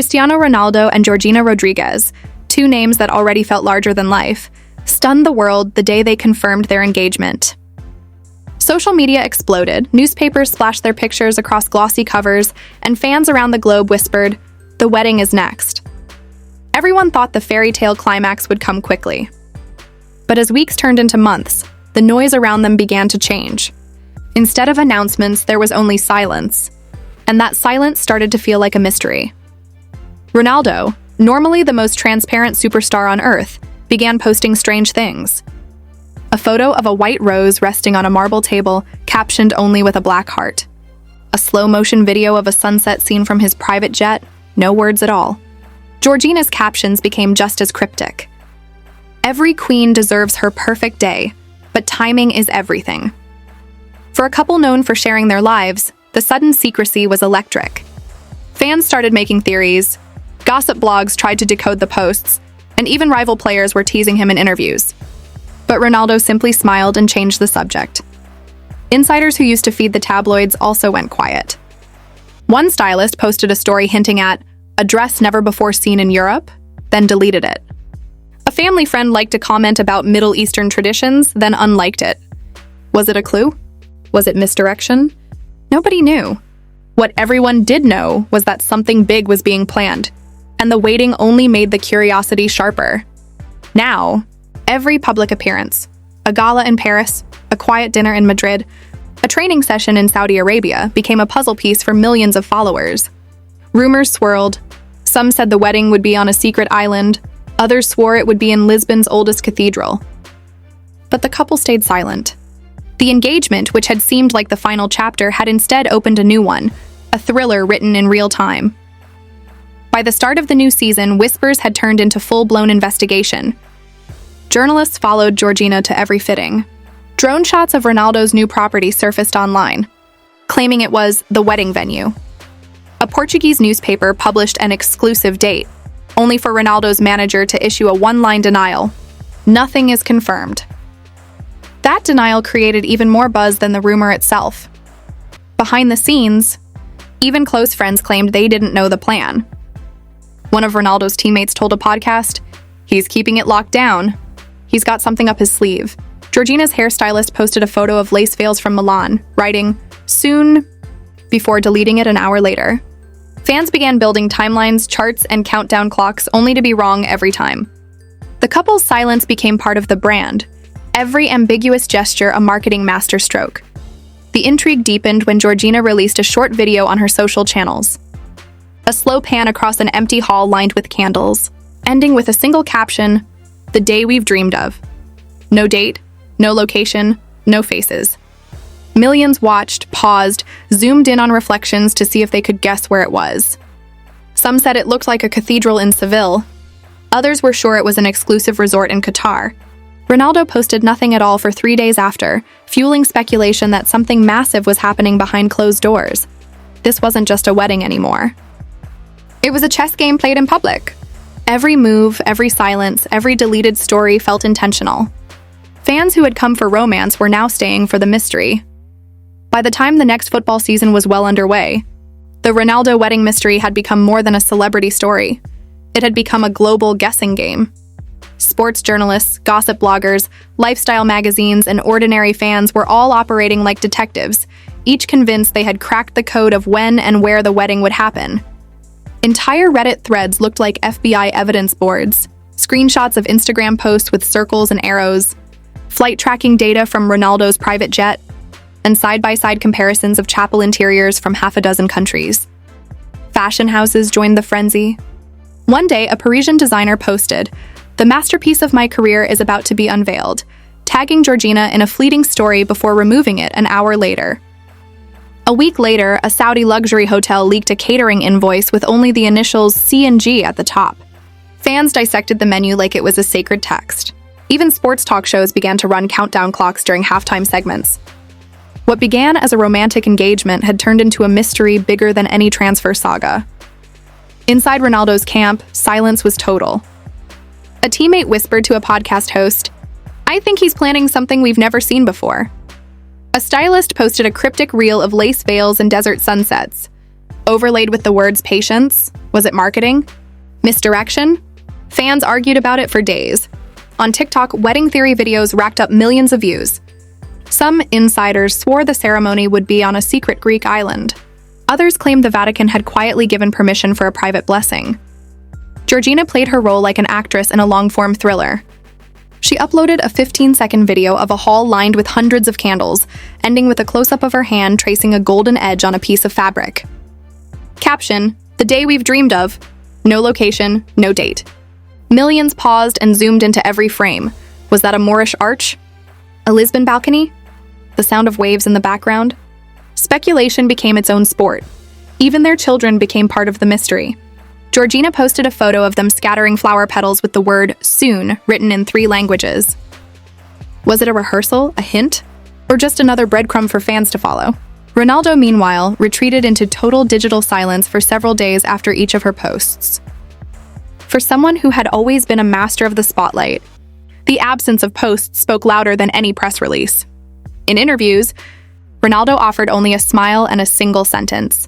Cristiano Ronaldo and Georgina Rodríguez, two names that already felt larger than life, stunned the world the day they confirmed their engagement. Social media exploded, newspapers splashed their pictures across glossy covers, and fans around the globe whispered, "The wedding is next." Everyone thought the fairy tale climax would come quickly. But as weeks turned into months, the noise around them began to change. Instead of announcements, there was only silence. And that silence started to feel like a mystery. Ronaldo, normally the most transparent superstar on Earth, began posting strange things. A photo of a white rose resting on a marble table, captioned only with a black heart. A slow-motion video of a sunset scene from his private jet, no words at all. Georgina's captions became just as cryptic. Every queen deserves her perfect day, but timing is everything. For a couple known for sharing their lives, the sudden secrecy was electric. Fans started making theories, gossip blogs tried to decode the posts, and even rival players were teasing him in interviews. But Ronaldo simply smiled and changed the subject. Insiders who used to feed the tabloids also went quiet. One stylist posted a story hinting at a dress never before seen in Europe, then deleted it. A family friend liked a comment about Middle Eastern traditions, then unliked it. Was it a clue? Was it misdirection? Nobody knew. What everyone did know was that something big was being planned, and the waiting only made the curiosity sharper. Now, every public appearance, a gala in Paris, a quiet dinner in Madrid, a training session in Saudi Arabia became a puzzle piece for millions of followers. Rumors swirled. Some said the wedding would be on a secret island. Others swore it would be in Lisbon's oldest cathedral. But the couple stayed silent. The engagement, which had seemed like the final chapter, had instead opened a new one, a thriller written in real time. By the start of the new season, whispers had turned into full-blown investigation. Journalists followed Georgina to every fitting. Drone shots of Ronaldo's new property surfaced online, claiming it was the wedding venue. A Portuguese newspaper published an exclusive date, only for Ronaldo's manager to issue a one-line denial. Nothing is confirmed. That denial created even more buzz than the rumor itself. Behind the scenes, even close friends claimed they didn't know the plan. One of Ronaldo's teammates told a podcast, "He's keeping it locked down. He's got something up his sleeve." Georgina's hairstylist posted a photo of lace veils from Milan, writing, "Soon," before deleting it an hour later. Fans began building timelines, charts, and countdown clocks, only to be wrong every time. The couple's silence became part of the brand, every ambiguous gesture a marketing masterstroke. The intrigue deepened when Georgina released a short video on her social channels. A slow pan across an empty hall lined with candles, ending with a single caption, "The day we've dreamed of." No date, no location, no faces. Millions watched, paused, zoomed in on reflections to see if they could guess where it was. Some said it looked like a cathedral in Seville. Others were sure it was an exclusive resort in Qatar. Ronaldo posted nothing at all for 3 days after, fueling speculation that something massive was happening behind closed doors. This wasn't just a wedding anymore. It was a chess game played in public. Every move, every silence, every deleted story felt intentional. Fans who had come for romance were now staying for the mystery. By the time the next football season was well underway, the Ronaldo wedding mystery had become more than a celebrity story. It had become a global guessing game. Sports journalists, gossip bloggers, lifestyle magazines, and ordinary fans were all operating like detectives, each convinced they had cracked the code of when and where the wedding would happen. Entire Reddit threads looked like FBI evidence boards, screenshots of Instagram posts with circles and arrows, flight tracking data from Ronaldo's private jet, and side-by-side comparisons of chapel interiors from half a dozen countries. Fashion houses joined the frenzy. One day, a Parisian designer posted, "The masterpiece of my career is about to be unveiled," tagging Georgina in a fleeting story before removing it an hour later. A week later, a Saudi luxury hotel leaked a catering invoice with only the initials C&G at the top. Fans dissected the menu like it was a sacred text. Even sports talk shows began to run countdown clocks during halftime segments. What began as a romantic engagement had turned into a mystery bigger than any transfer saga. Inside Ronaldo's camp, silence was total. A teammate whispered to a podcast host, "I think he's planning something we've never seen before." A stylist posted a cryptic reel of lace veils and desert sunsets. Overlaid with the words patience? Was it marketing? Misdirection? Fans argued about it for days. On TikTok, wedding theory videos racked up millions of views. Some insiders swore the ceremony would be on a secret Greek island. Others claimed the Vatican had quietly given permission for a private blessing. Georgina played her role like an actress in a long-form thriller. She uploaded a 15-second video of a hall lined with hundreds of candles, ending with a close-up of her hand tracing a golden edge on a piece of fabric. Caption, "The day we've dreamed of." No location, no date. Millions paused and zoomed into every frame. Was that a Moorish arch? A Lisbon balcony? The sound of waves in the background? Speculation became its own sport. Even their children became part of the mystery. Georgina posted a photo of them scattering flower petals with the word soon written in 3 languages. Was it a rehearsal, a hint, or just another breadcrumb for fans to follow? Ronaldo, meanwhile, retreated into total digital silence for several days after each of her posts. For someone who had always been a master of the spotlight, the absence of posts spoke louder than any press release. In interviews, Ronaldo offered only a smile and a single sentence.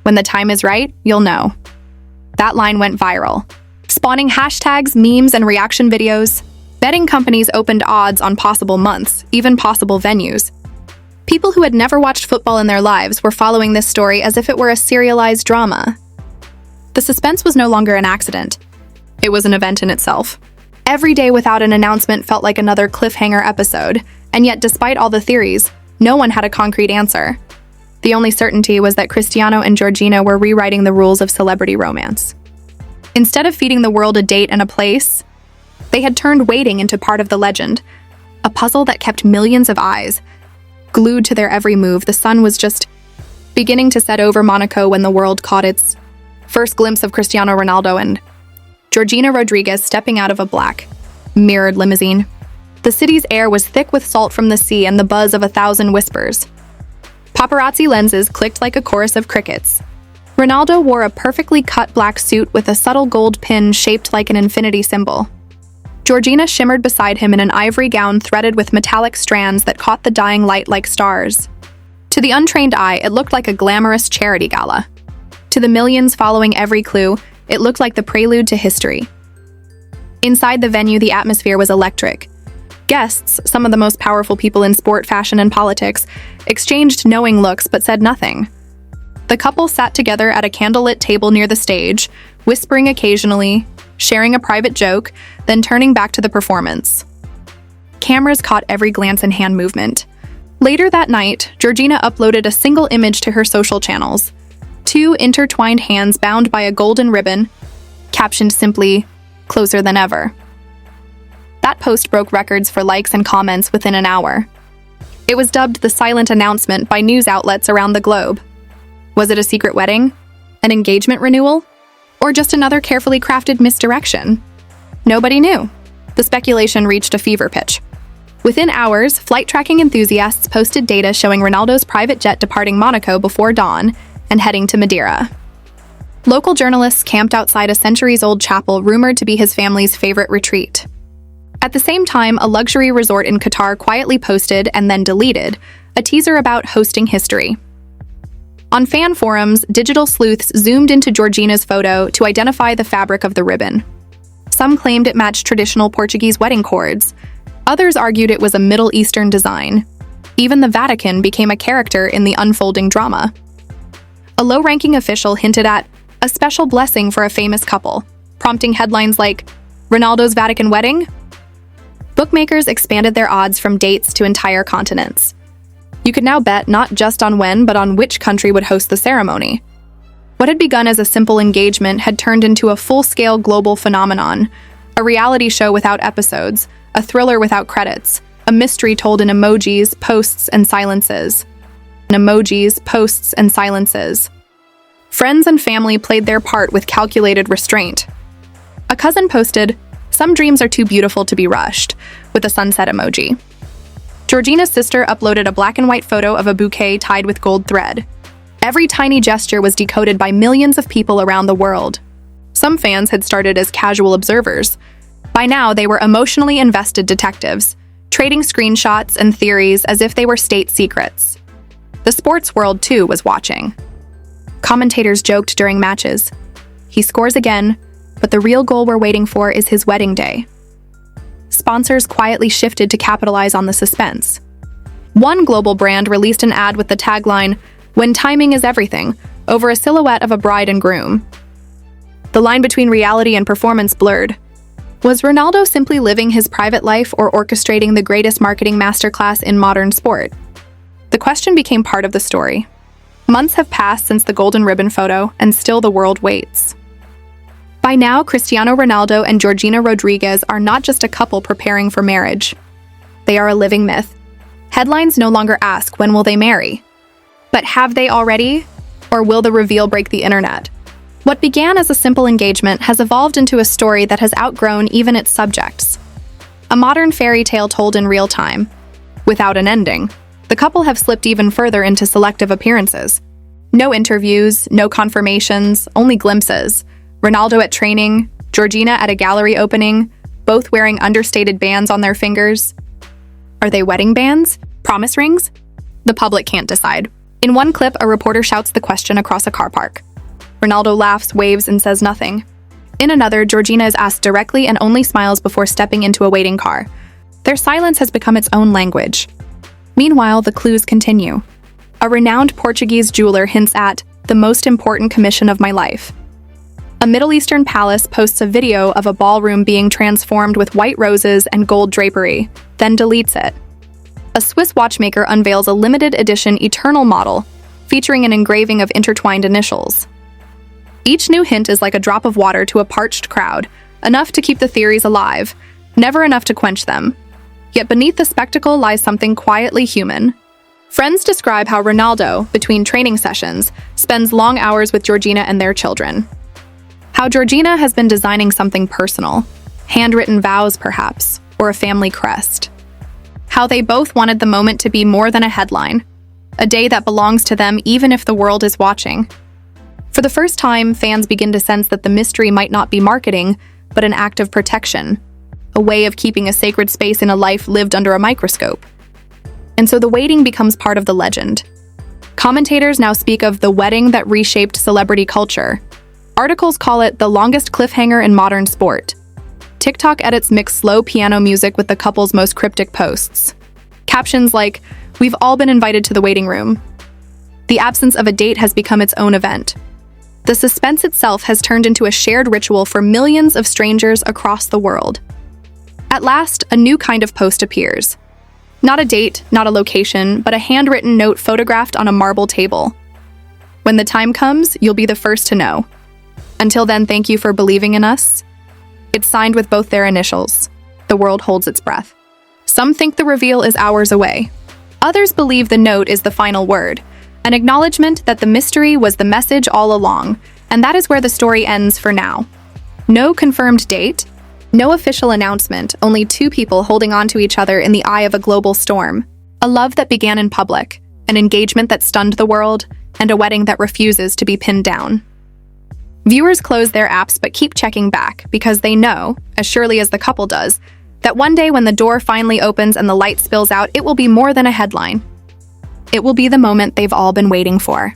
"When the time is right, you'll know." That line went viral, spawning hashtags, memes, and reaction videos. Betting companies opened odds on possible months, even possible venues. People who had never watched football in their lives were following this story as if it were a serialized drama. The suspense was no longer an accident. It was an event in itself. Every day without an announcement felt like another cliffhanger episode, and yet despite all the theories, no one had a concrete answer. The only certainty was that Cristiano and Georgina were rewriting the rules of celebrity romance. Instead of feeding the world a date and a place, they had turned waiting into part of the legend, a puzzle that kept millions of eyes glued to their every move. The sun was just beginning to set over Monaco when the world caught its first glimpse of Cristiano Ronaldo and Georgina Rodríguez stepping out of a black, mirrored limousine. The city's air was thick with salt from the sea and the buzz of 1,000 whispers. Paparazzi lenses clicked like a chorus of crickets. Ronaldo wore a perfectly cut black suit with a subtle gold pin shaped like an infinity symbol. Georgina shimmered beside him in an ivory gown threaded with metallic strands that caught the dying light like stars. To the untrained eye, it looked like a glamorous charity gala. To the millions following every clue, it looked like the prelude to history. Inside the venue, the atmosphere was electric. Guests, some of the most powerful people in sport, fashion, and politics, exchanged knowing looks but said nothing. The couple sat together at a candlelit table near the stage, whispering occasionally, sharing a private joke, then turning back to the performance. Cameras caught every glance and hand movement. Later that night, Georgina uploaded a single image to her social channels. 2 intertwined hands bound by a golden ribbon, captioned simply, "Closer than ever." That post broke records for likes and comments within an hour. It was dubbed the silent announcement by news outlets around the globe. Was it a secret wedding? An engagement renewal? Or just another carefully crafted misdirection? Nobody knew. The speculation reached a fever pitch. Within hours, flight tracking enthusiasts posted data showing Ronaldo's private jet departing Monaco before dawn and heading to Madeira. Local journalists camped outside a centuries-old chapel rumored to be his family's favorite retreat. At the same time, a luxury resort in Qatar quietly posted and then deleted a teaser about hosting history. On fan forums, digital sleuths zoomed into Georgina's photo to identify the fabric of the ribbon. Some claimed it matched traditional Portuguese wedding cords. Others argued it was a Middle Eastern design. Even the Vatican became a character in the unfolding drama. A low-ranking official hinted at a special blessing for a famous couple, prompting headlines like, "Ronaldo's Vatican wedding?" Bookmakers expanded their odds from dates to entire continents. You could now bet not just on when, but on which country would host the ceremony. What had begun as a simple engagement had turned into a full-scale global phenomenon, a reality show without episodes, a thriller without credits, a mystery told in emojis, posts, and silences. Emojis, posts, and silences. Friends and family played their part with calculated restraint. A cousin posted, "Some dreams are too beautiful to be rushed," with a sunset emoji. Georgina's sister uploaded a black and white photo of a bouquet tied with gold thread. Every tiny gesture was decoded by millions of people around the world. Some fans had started as casual observers. By now, they were emotionally invested detectives, trading screenshots and theories as if they were state secrets. The sports world, too, was watching. Commentators joked during matches. He scores again, but the real goal we're waiting for is his wedding day. Sponsors quietly shifted to capitalize on the suspense. One global brand released an ad with the tagline, "When timing is everything," over a silhouette of a bride and groom. The line between reality and performance blurred. Was Ronaldo simply living his private life or orchestrating the greatest marketing masterclass in modern sport? The question became part of the story. Months have passed since the golden ribbon photo, and still the world waits. By now, Cristiano Ronaldo and Georgina Rodríguez are not just a couple preparing for marriage. They are a living myth. Headlines no longer ask, when will they marry? But have they already? Or will the reveal break the internet? What began as a simple engagement has evolved into a story that has outgrown even its subjects. A modern fairy tale told in real time. Without an ending, the couple have slipped even further into selective appearances. No interviews, no confirmations, only glimpses. Ronaldo at training, Georgina at a gallery opening, both wearing understated bands on their fingers. Are they wedding bands? Promise rings? The public can't decide. In one clip, a reporter shouts the question across a car park. Ronaldo laughs, waves, and says nothing. In another, Georgina is asked directly and only smiles before stepping into a waiting car. Their silence has become its own language. Meanwhile, the clues continue. A renowned Portuguese jeweler hints at the most important commission of my life. A Middle Eastern palace posts a video of a ballroom being transformed with white roses and gold drapery, then deletes it. A Swiss watchmaker unveils a limited edition Eternal model, featuring an engraving of intertwined initials. Each new hint is like a drop of water to a parched crowd, enough to keep the theories alive, never enough to quench them. Yet beneath the spectacle lies something quietly human. Friends describe how Ronaldo, between training sessions, spends long hours with Georgina and their children. How Georgina has been designing something personal, handwritten vows perhaps, or a family crest. How they both wanted the moment to be more than a headline, a day that belongs to them even if the world is watching. For the first time, fans begin to sense that the mystery might not be marketing, but an act of protection, a way of keeping a sacred space in a life lived under a microscope. And so the waiting becomes part of the legend. Commentators now speak of the wedding that reshaped celebrity culture. Articles call it the longest cliffhanger in modern sport. TikTok edits mix slow piano music with the couple's most cryptic posts. Captions like, "We've all been invited to the waiting room." The absence of a date has become its own event. The suspense itself has turned into a shared ritual for millions of strangers across the world. At last, a new kind of post appears. Not a date, not a location, but a handwritten note photographed on a marble table. When the time comes, you'll be the first to know. Until then, thank you for believing in us. It's signed with both their initials. The world holds its breath. Some think the reveal is hours away. Others believe the note is the final word, an acknowledgement that the mystery was the message all along, and that is where the story ends for now. No confirmed date, no official announcement, only two people holding on to each other in the eye of a global storm. A love that began in public, an engagement that stunned the world, and a wedding that refuses to be pinned down. Viewers close their apps but keep checking back because they know, as surely as the couple does, that one day when the door finally opens and the light spills out, it will be more than a headline. It will be the moment they've all been waiting for.